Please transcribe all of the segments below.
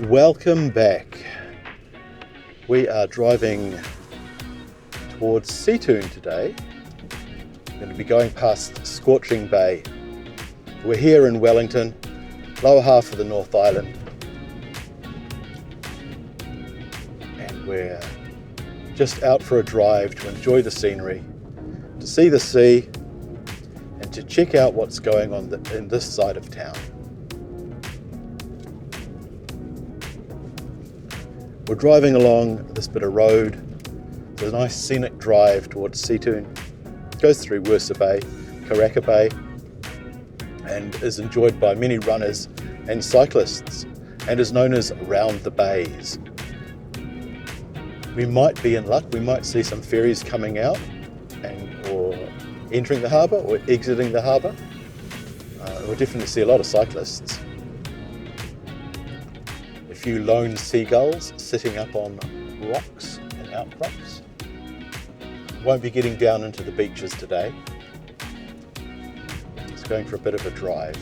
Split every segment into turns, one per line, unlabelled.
Welcome back. We are driving towards Seatoun today. We're going to be going past Scorching Bay. We're here in Wellington, lower half of the North Island, and we're just out for a drive to enjoy the scenery, to see the sea, and to check out what's going on in this side of town. We're driving along this bit of road. There's a nice scenic drive towards Seatoun. It goes through Waitaha Bay, Karaka Bay, and is enjoyed by many runners and cyclists, and is known as Round the Bays. We might be in luck. We might see some ferries coming out or entering the harbour or exiting the harbour. We'll definitely see a lot of cyclists. A few lone seagulls sitting up on rocks and outcrops. Won't be getting down into the beaches today. It's going for a bit of a drive.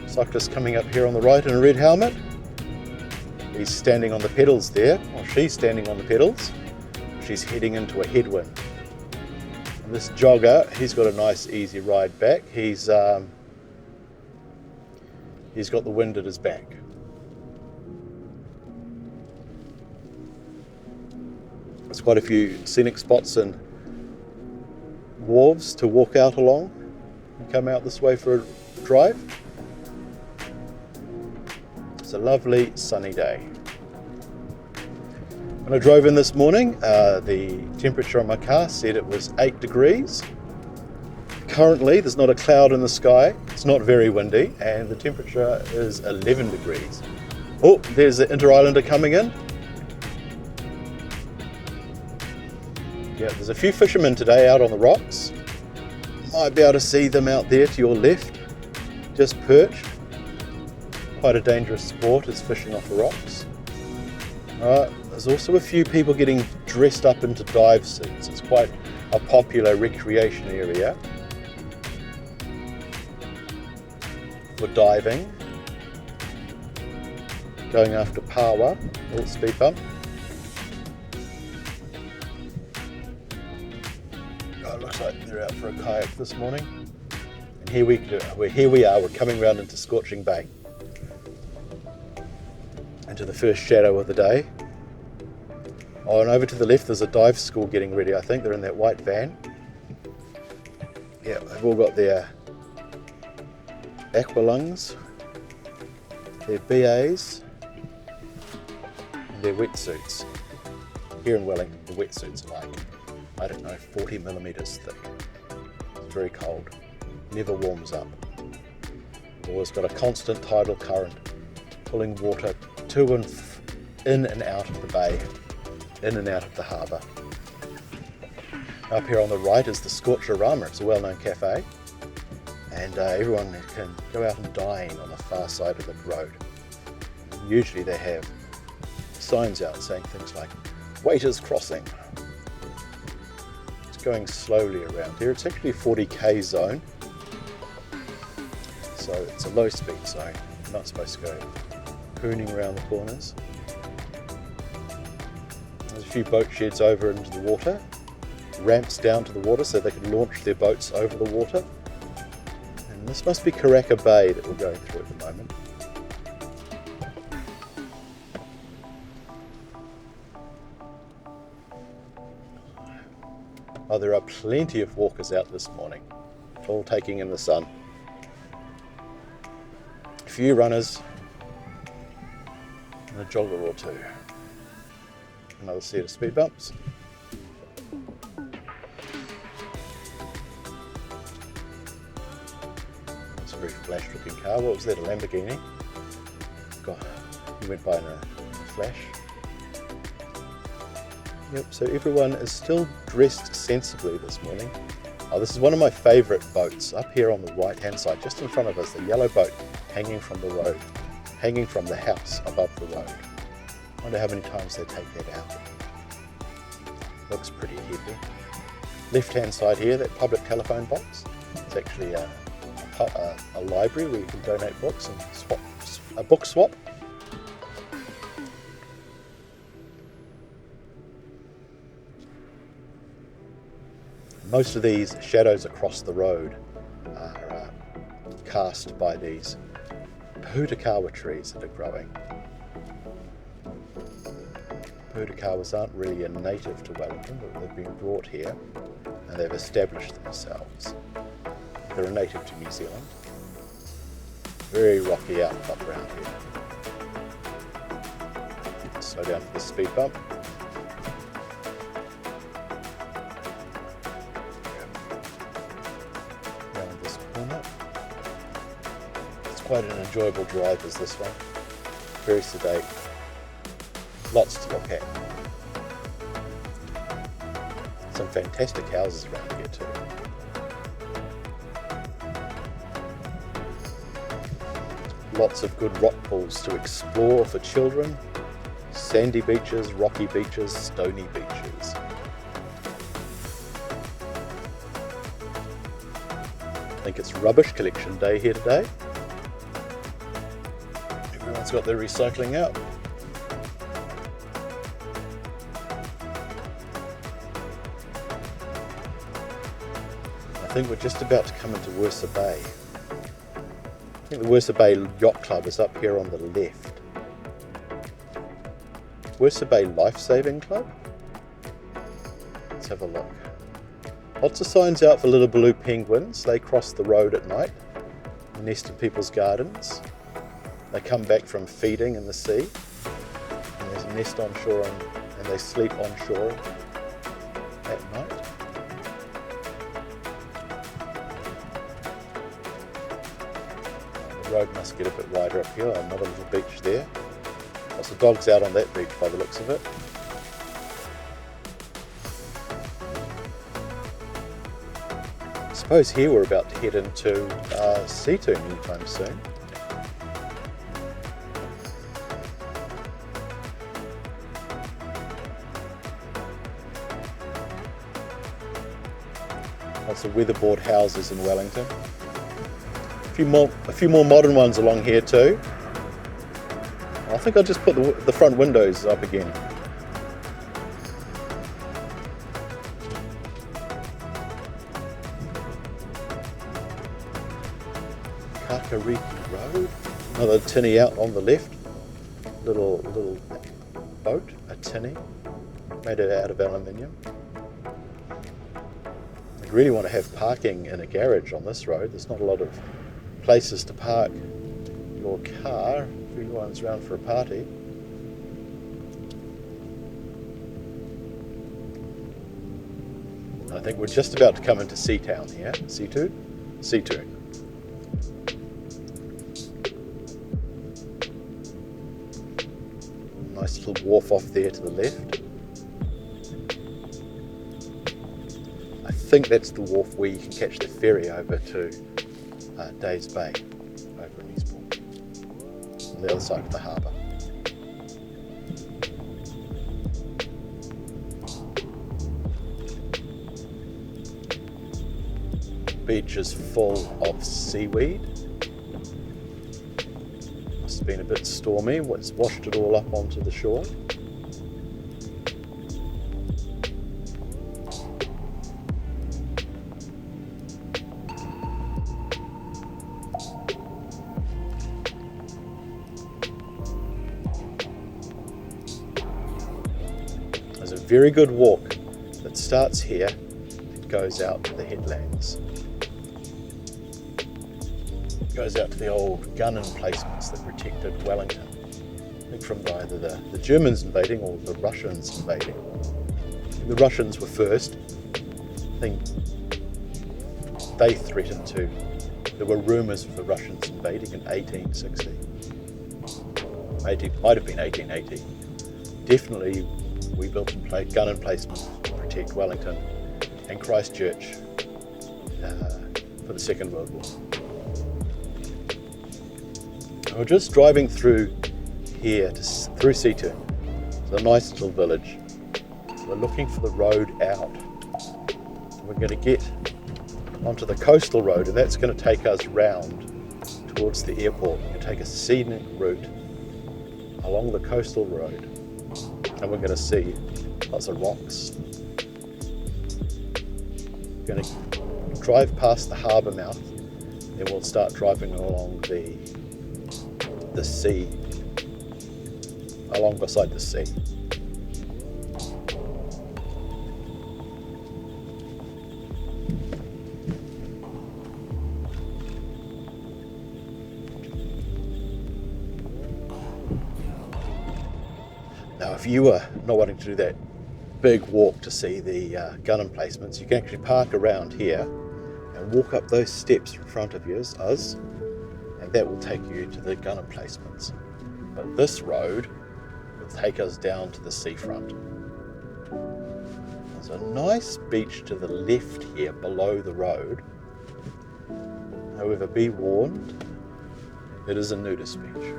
Cyclist coming up here on the right in a red helmet. He's standing on the pedals there, or she's standing on the pedals. She's heading into a headwind. And this jogger, he's got a nice easy ride back. He's got the wind at his back. There's quite a few scenic spots and wharves to walk out along and come out this way for a drive. It's a lovely sunny day. When I drove in this morning, the temperature on my car said it was 8 degrees. Currently, there's not a cloud in the sky. It's not very windy, and the temperature is 11 degrees. Oh, there's the Inter-Islander coming in. Yeah, there's a few fishermen today out on the rocks. Might be able to see them out there to your left, just perched. Quite a dangerous sport is fishing off the rocks. There's also a few people getting dressed up into dive suits. It's quite a popular recreation area for diving. Going after Pawa, little speed bump. It looks like they're out for a kayak this morning. And here we are, we're coming round into Scorching Bay. Into the first shadow of the day. Oh, and over to the left there's a dive school getting ready, I think. They're in that white van. Yeah, they've all got their aqualungs, their BAs, and their wetsuits. Here in Wellington, the wetsuits are like, I don't know, 40 millimetres thick. It's very cold. Never warms up. Always got a constant tidal current pulling water to and in and out of the bay, in and out of the harbour. Up here on the right is the Scorching. It's a well-known cafe, and everyone can go out and dine on the far side of the road. Usually they have signs out saying things like, "Waiters crossing." It's going slowly around here. It's actually a 40k zone, so it's a low speed zone. You're not supposed to go pooning around the corners. There's a few boat sheds over into the water, ramps down to the water so they can launch their boats over the water. And this must be Karaka Bay that we're going through at the moment. Oh, there are plenty of walkers out this morning, all taking in the sun. A few runners, and a jogger or two. Another set of speed bumps. It's a very flash looking car. What was that, a Lamborghini? God, he went by in a flash. Yep, so everyone is still dressed sensibly this morning. Oh, this is one of my favourite boats up here on the right hand side, just in front of us, the yellow boat hanging from the road. Hanging from the house above the road. I wonder how many times they take that out. Looks pretty heavy. left-hand side here, that public telephone box, it's actually a library where you can donate books and swap, a book swap. Most of these shadows across the road are cast by these pūtakawa trees that are growing. Pūtakawas aren't really a native to Wellington, but they've been brought here and they've established themselves. They're a native to New Zealand. Very rocky outcrop around here. Slow down for the speed bump. Around this corner. It's quite an enjoyable drive as this one. Very sedate. Lots to look at. Some fantastic houses around here too. Lots of good rock pools to explore for children. Sandy beaches, rocky beaches, stony beaches. I think it's rubbish collection day here today. Everyone's got their recycling out. I think we're just about to come into Waitaha Bay. I think the Waitaha Bay Yacht Club is up here on the left. Waitaha Bay Lifesaving Club? Let's have a look. Lots of signs out for little blue penguins. They cross the road at night, nest in people's gardens. They come back from feeding in the sea, and there's a nest on shore and they sleep on shore at night. The road must get a bit wider up here. Another little beach there. Lots of dogs out on that beach by the looks of it. I suppose here we're about to head into Seatoun anytime soon. Lots of weatherboard houses in Wellington. A few more modern ones along here too. I think I'll just put the front windows up again. Karaka Road, another tinny out on the left. Little boat, a tinny, made it out of aluminium. I really want to have parking in a garage on this road. There's not a lot of places to park your car if everyone's around for a party. I think we're just about to come into Seatoun here. Seatoun? Seatoun. Nice little wharf off there to the left. I think that's the wharf where you can catch the ferry over to Days Bay, over in Eastbourne, on the other side of the harbour. Beach is full of seaweed. Must have been a bit stormy. It's washed it all up onto the shore. There's a very good walk that starts here and goes out to the headlands. Goes out to the old gun emplacements that protected Wellington. I think from either the Germans invading or the Russians invading. The Russians were first. I think they threatened to. There were rumours of the Russians invading in 1860. Might have been 1880. Definitely we built gun emplacements to protect Wellington and Christchurch for the Second World War. We're just driving through here, through Seatoun. It's a nice little village. We're looking for the road out. We're going to get onto the coastal road, and that's going to take us round towards the airport. We're going to take a scenic route along the coastal road, and we're going to see lots of rocks. We're going to drive past the harbour mouth, then we'll start driving along the sea, along beside the sea. Now, if you are not wanting to do that big walk to see the gun emplacements, you can actually park around here and walk up those steps in front of you, us, and that will take you to the gun emplacements. But this road will take us down to the seafront. There's a nice beach to the left here below the road. However, be warned, it is a nudist beach.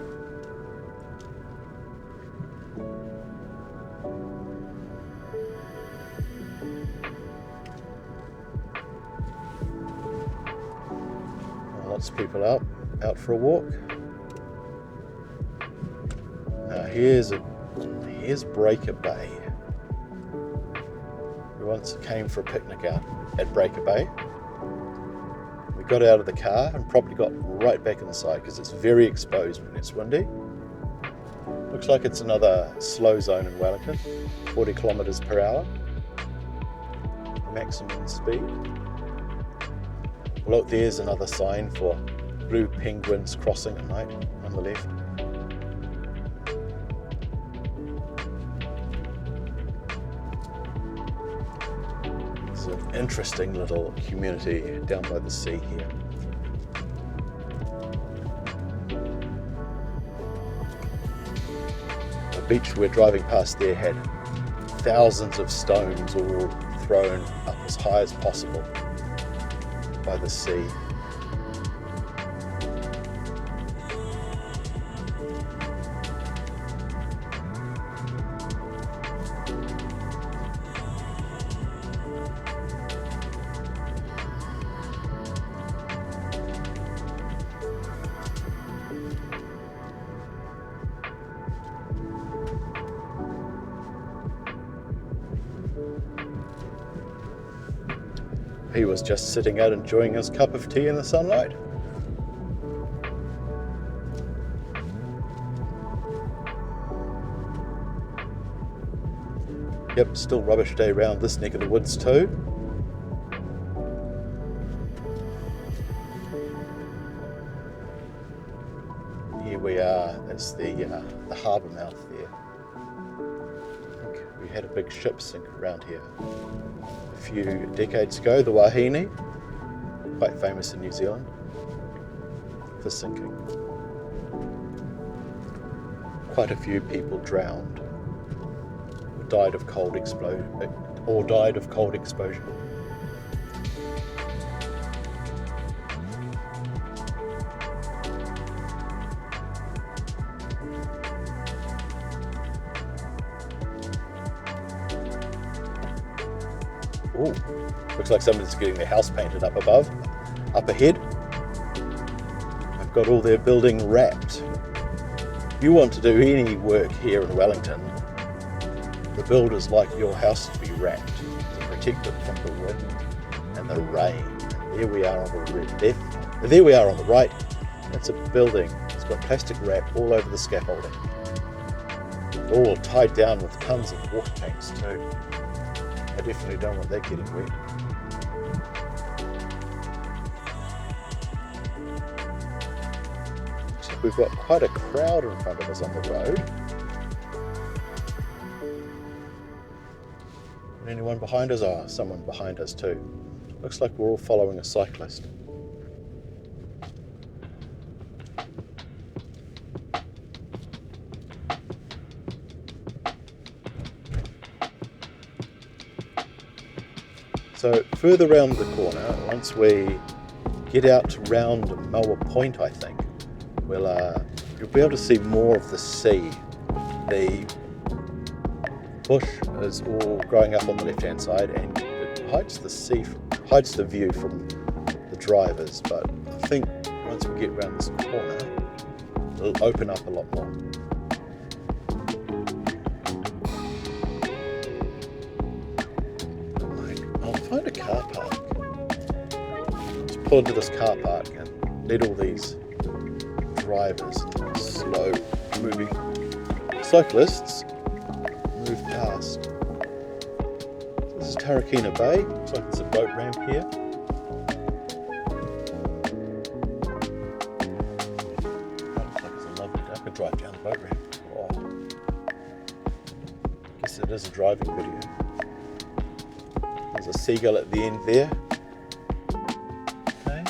Lots of people out for a walk. Now here's Breaker Bay. We once came for a picnic out at Breaker Bay. We got out of the car and probably got right back inside because it's very exposed when it's windy. Looks like it's another slow zone in Wellington, 40 kilometers per hour, maximum speed. Look, there's another sign for blue penguins crossing at night on the left. It's an interesting little community down by the sea here. The beach we're driving past there had thousands of stones all thrown up as high as possible by the sea. He was just sitting out enjoying his cup of tea in the sunlight. Yep, still rubbish day round this neck of the woods too. Here we are, that's the harbour mouth there. I think we had a big ship sink around here a few decades ago, the Wahine, quite famous in New Zealand for sinking. Quite a few people drowned, or died of cold exposure. Ooh, looks like somebody's getting their house painted up above. Up ahead, I've got all their building wrapped. If you want to do any work here in Wellington, the builders like your house to be wrapped to protect it from the wind and the rain. There we are on the left. There we are on the right. It's a building. It's got plastic wrap all over the scaffolding. All tied down with tons of water tanks too. I definitely don't want that getting wet. So we've got quite a crowd in front of us on the road. And anyone behind us? Oh, someone behind us too. Looks like we're all following a cyclist. So further round the corner, once we get out to round Moa Point, I think, you'll be able to see more of the sea. The bush is all growing up on the left-hand side, and hides the view from the drivers, but I think once we get around this corner, it'll open up a lot more. I'll find a car park. Let's pull into this car park and let all these drivers and slow moving cyclists move past. So this is Karaka Bay. Looks like there's a boat ramp here. Looks like it's a lovely day. I could drive down the boat ramp. Oh. Guess it is a driving video. There's a seagull at the end there. Okay.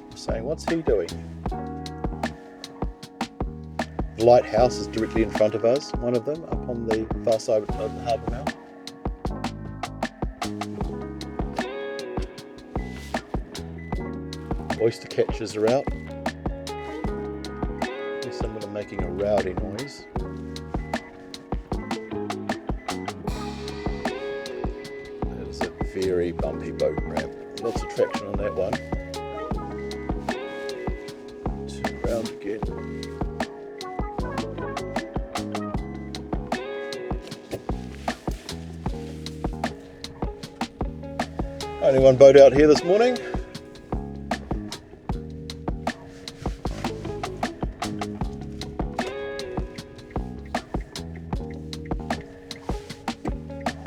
So saying, what's he doing? The lighthouse is directly in front of us, one of them, up on the far side of the harbour mouth. Oyster catchers are out. There's some of them making a rowdy noise. That is a very bumpy boat ramp. Lots of traction on that one. Turn around again. Only one boat out here this morning.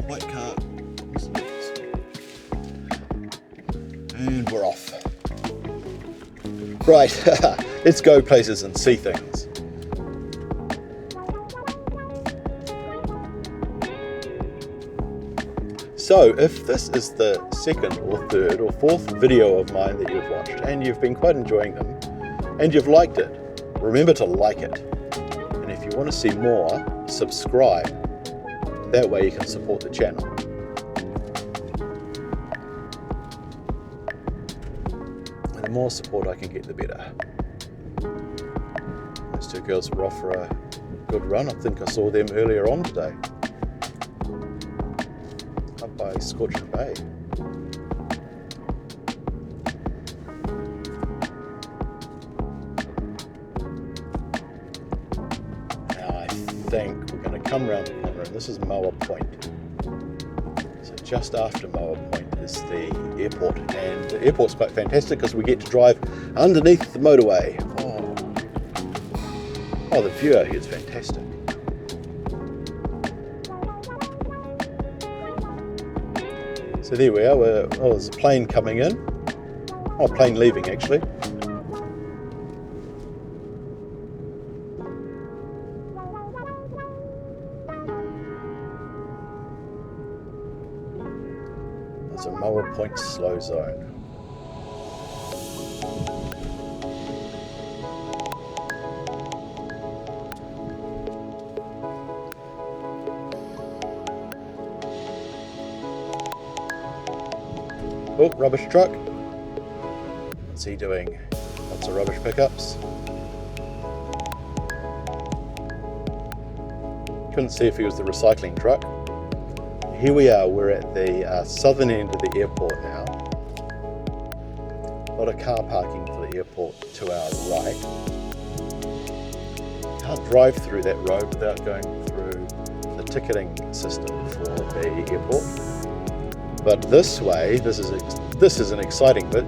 White car. And we're off. Right, let's go places and see things. So if this is the second or third or fourth video of mine that you've watched and you've been quite enjoying them and you've liked it, remember to like it. And if you want to see more, subscribe. That way you can support the channel. And the more support I can get, the better. Those two girls were off for a good run. I think I saw them earlier on today. By Scorching Bay. Now I think we're going to come around the corner, and this is Moa Point. So just after Moa Point is the airport, and the airport's quite fantastic because we get to drive underneath the motorway. Oh, the view out here is fantastic. So there we are, there's a plane coming in, a plane leaving actually. There's a Moa Point slow zone. Oh, rubbish truck. What's he doing? Lots of rubbish pickups. Couldn't see if he was the recycling truck. Here we are, we're at the southern end of the airport now. A lot of car parking for the airport to our right. Can't drive through that road without going through the ticketing system for the airport. But this way, this is an exciting bit.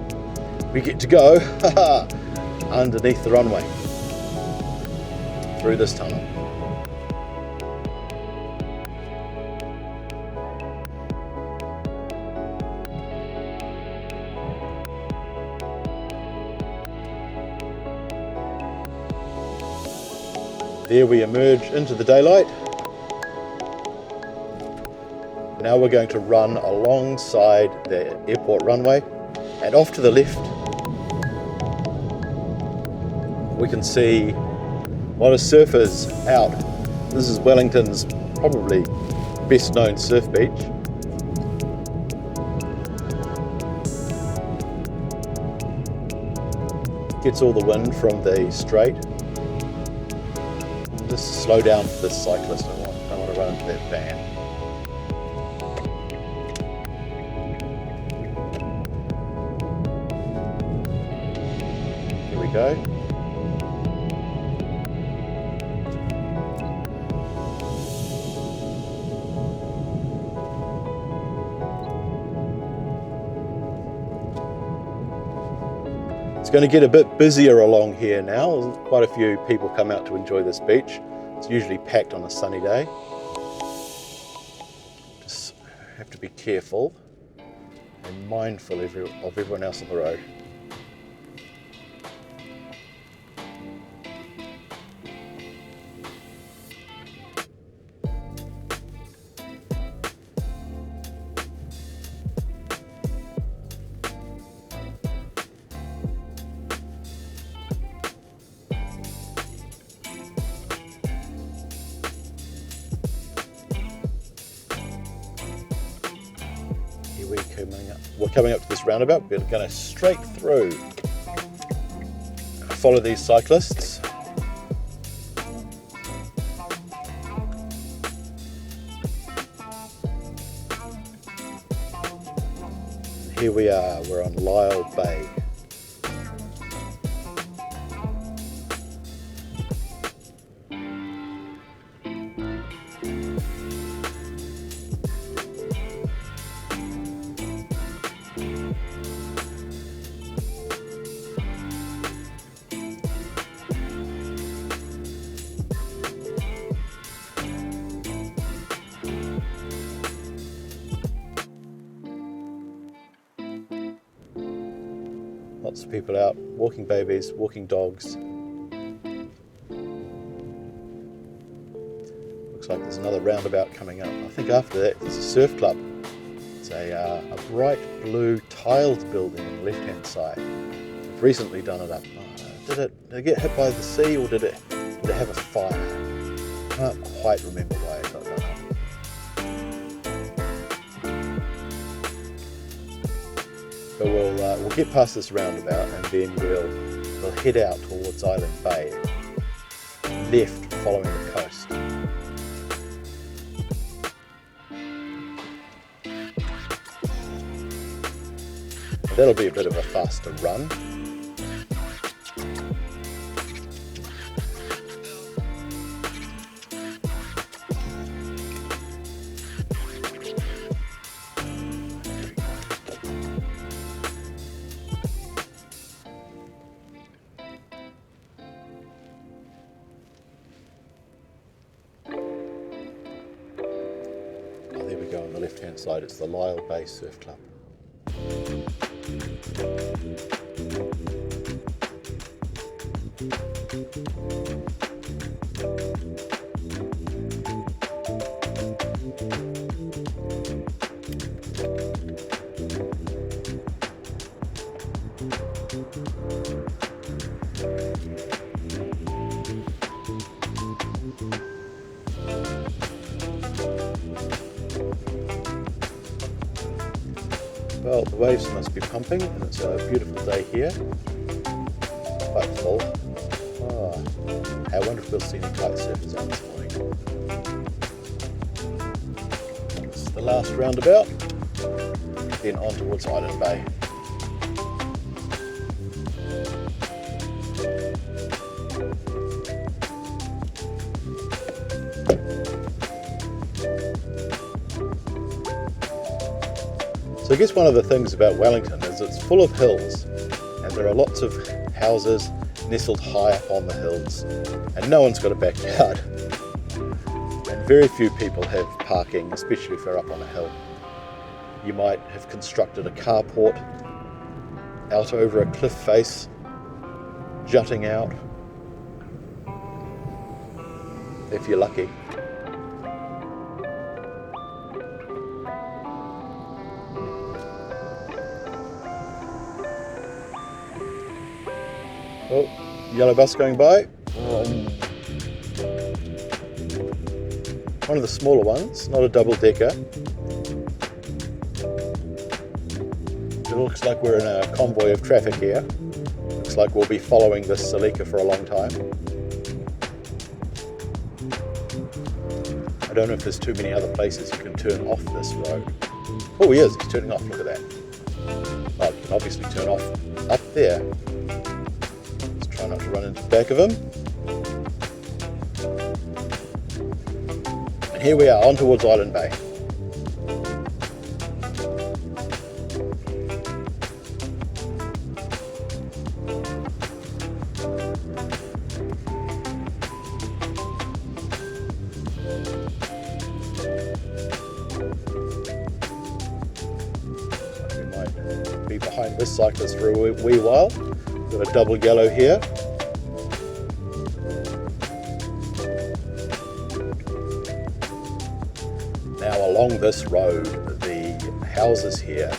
We get to go underneath the runway through this tunnel. There we emerge into the daylight. Now we're going to run alongside the airport runway, and off to the left we can see a lot of surfers out. This is Wellington's probably best known surf beach. Gets all the wind from the strait. Just slow down for this cyclist. I don't want to run into that van. we go. It's going to get a bit busier along here now. Quite a few people come out to enjoy this beach. It's usually packed on a sunny day. Just have to be careful and mindful of everyone else on the road. We're coming up to this roundabout. We're going to straight through. Follow these cyclists. Here we are, we're on Lyall Bay. Lots of people out, walking babies, walking dogs. Looks like there's another roundabout coming up. I think after that there's a surf club. It's a bright blue tiled building on the left-hand side. They've recently done it up. Did it get hit by the sea, or did it have a fire? I can't quite remember why it got done up. So we'll get past this roundabout and then we'll head out towards Island Bay, left following the coast. That'll be a bit of a faster run. There we go on the left-hand side, it's the Lyall Bay Surf Club. Well, the waves must be pumping, and it's a beautiful day here. Quite full. I wonder if we'll see any kite surfers out this morning. It's the last roundabout, then on towards Houghton Bay. So I guess one of the things about Wellington is it's full of hills, and there are lots of houses nestled high up on the hills, and no one's got a backyard. And very few people have parking, especially if they're up on a hill. You might have constructed a carport out over a cliff face, jutting out, if you're lucky. Oh, yellow bus going by. One of the smaller ones, not a double-decker. It looks like we're in a convoy of traffic here. Looks like we'll be following this Salika for a long time. I don't know if there's too many other places you can turn off this road. Oh, he is, he's turning off, look at that. Oh, you can obviously turn off up there. run into the back of him. And here we are, on towards Island Bay. Be behind this cyclist for a wee while. Got a double yellow here. Now along this road, the houses here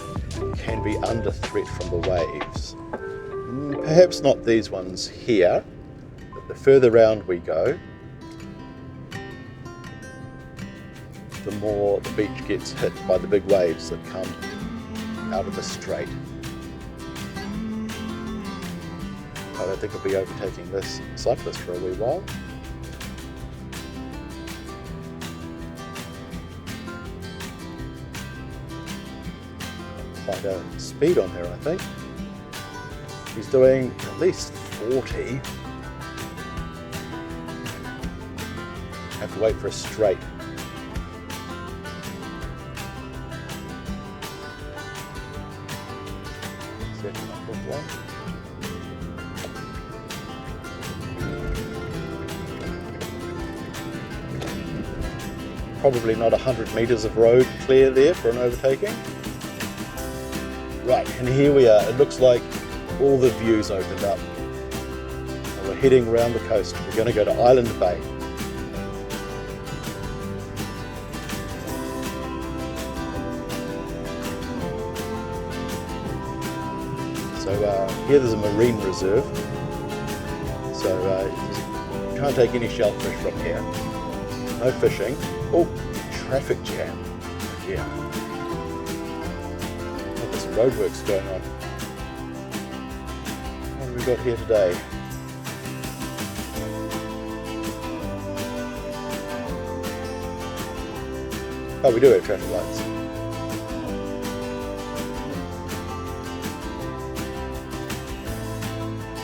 can be under threat from the waves. Perhaps not these ones here, but the further round we go, the more the beach gets hit by the big waves that come out of the strait. I don't think I'll be overtaking this cyclist for a wee while. Quite a speed on there, I think. He's doing at least 40. Have to wait for a straight. Probably not 100 metres of road clear there for an overtaking. Right, and here we are. It looks like all the views opened up. And we're heading around the coast. We're going to go to Island Bay. So here there's a marine reserve. So you can't take any shellfish from here. No fishing. Oh, traffic jam. Yeah. Oh, there's some roadworks going on. What have we got here today? Oh, we do have traffic lights.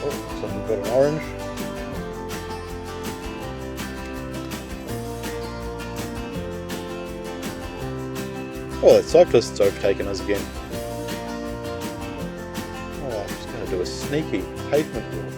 Oh, someone's got an orange. Oh, that cyclist's overtaken us again. Oh, I'm just going to do a sneaky pavement walk.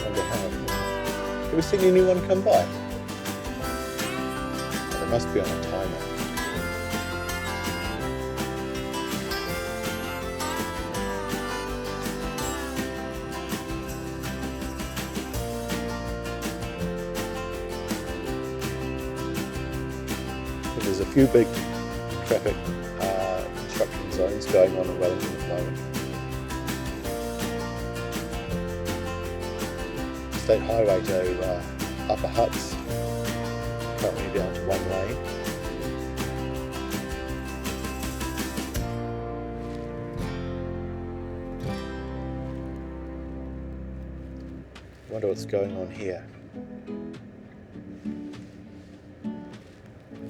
Wonder how. Have we seen anyone come by? Oh, they must be on a timer. There's a few big traffic construction zones going on in Wellington at the moment. State highway to Upper Huts, currently down to one lane. Wonder what's going on here.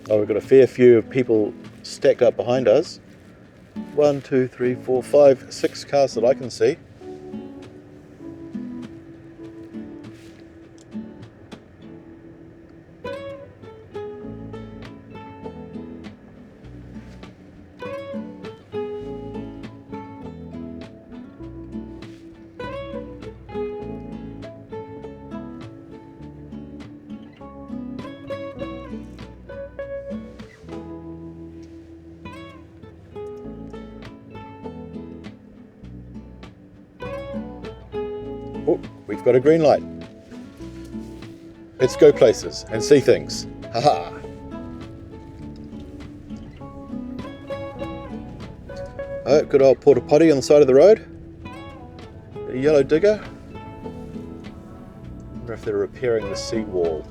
Oh, we've got a fair few people stacked up behind us. 1, 2, 3, 4, 5, 6 cars that I can see. Oh, we've got a green light. Let's go places and see things. Haha. Oh, good old porta potty on the side of the road. A yellow digger. I wonder if they're repairing the seawall.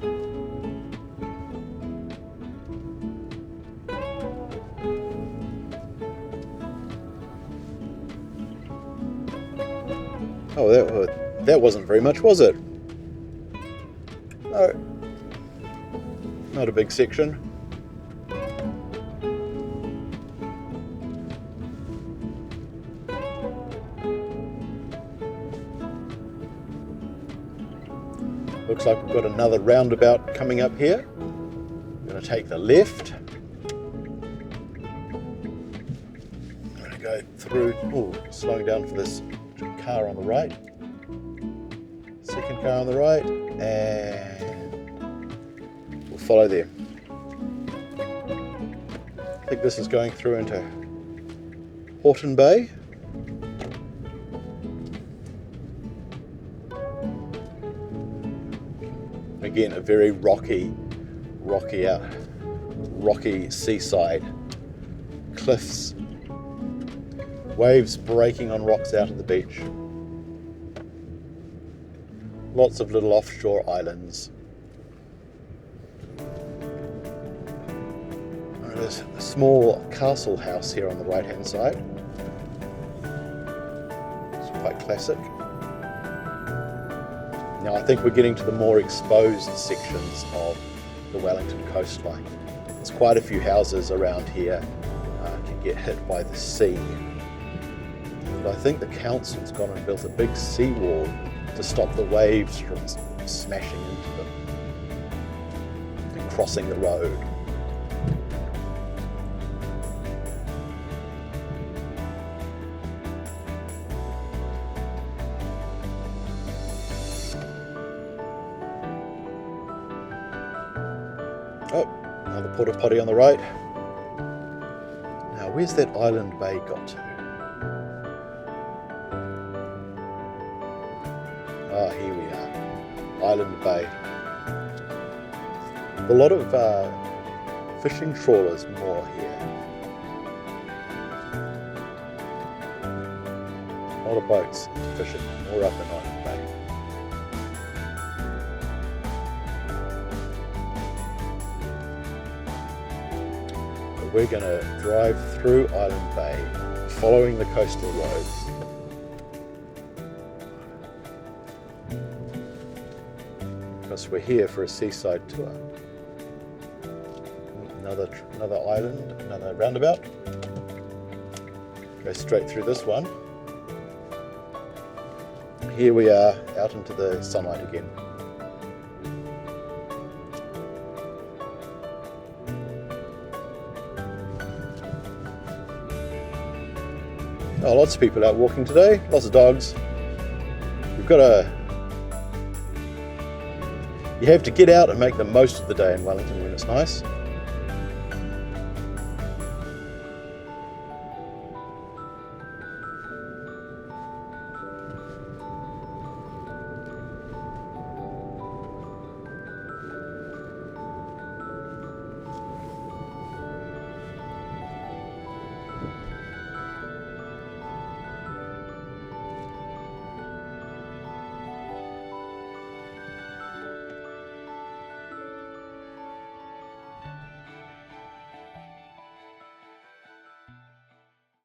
Oh, that wasn't very much, was it? No, not a big section. Looks like we've got another roundabout coming up here. I'm going to take the left. I'm going to go through, slowing down for this car on the right. Second car on the right, and we'll follow them. I think this is going through into Houghton Bay. Again, a very rocky seaside. Cliffs, waves breaking on rocks out of the beach. Lots of little offshore islands. There's a small castle house here on the right hand side. It's quite classic. Now I think we're getting to the more exposed sections of the Wellington coastline. There's quite a few houses around here can get hit by the sea. But I think the council's gone and built a big seawall to stop the waves from smashing into them and crossing the road. Oh, another porta potty on the right. Now, where's that Island Bay got to? Ah, here we are. Island Bay. A lot of fishing trawlers more here. A lot of boats fishing more up in Island Bay. We're going to drive through Island Bay, following the coastal road. Because we're here for a seaside tour. Another island, another roundabout. Go straight through this one. Here we are, out into the sunlight again. Oh, lots of people out walking today, lots of dogs. You have to get out and make the most of the day in Wellington when it's nice.